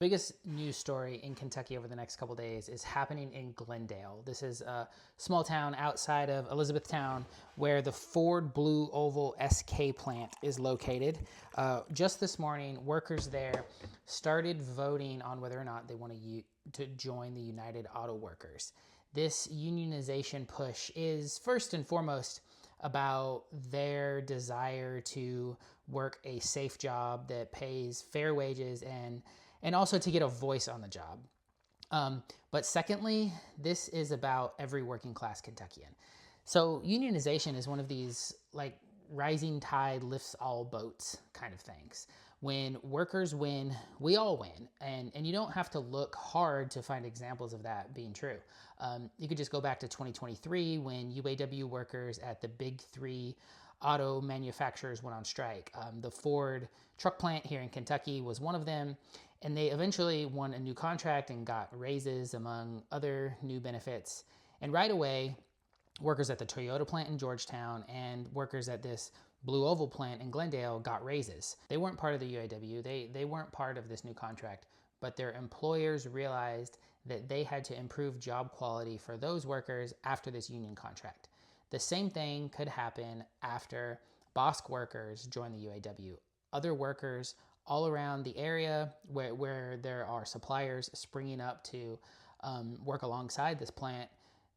Biggest news story in Kentucky over the next couple days is happening in Glendale. This is a small town outside of Elizabethtown where the Ford Blue Oval SK plant is located. Just this morning, workers there started voting on whether or not they want to join the United Auto Workers. This unionization push is first and foremost about their desire to work a safe job that pays fair wages and also to get a voice on the job. But secondly, this is about every working class Kentuckian. So unionization is one of these like rising tide lifts all boats kind of things. When workers win, we all win. And you don't have to look hard to find examples of that being true. You could just go back to 2023 when UAW workers at the big three auto manufacturers went on strike. The Ford truck plant here in Kentucky was one of them, and they eventually won a new contract and got raises among other new benefits. And right away, workers at the Toyota plant in Georgetown and workers at this Blue Oval plant in Glendale got raises. They weren't part of the UAW, they weren't part of this new contract, but their employers realized that they had to improve job quality for those workers after this union contract. The same thing could happen after Bosch workers join the UAW. Other workers all around the area where there are suppliers springing up to work alongside this plant,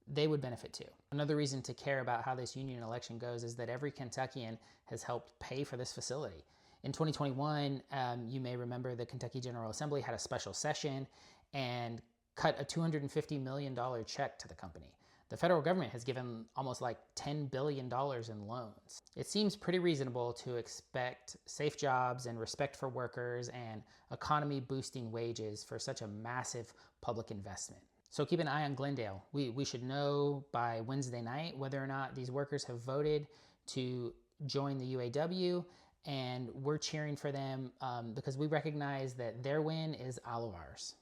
they would benefit too. Another reason to care about how this union election goes is that every Kentuckian has helped pay for this facility. In 2021, you may remember the Kentucky General Assembly had a special session and cut a $250 million check to the company. The federal government has given almost like $10 billion in loans. It seems pretty reasonable to expect safe jobs and respect for workers and economy boosting wages for such a massive public investment. So keep an eye on Glendale. We should know by Wednesday night whether or not these workers have voted to join the UAW, and we're cheering for them because we recognize that their win is all of ours.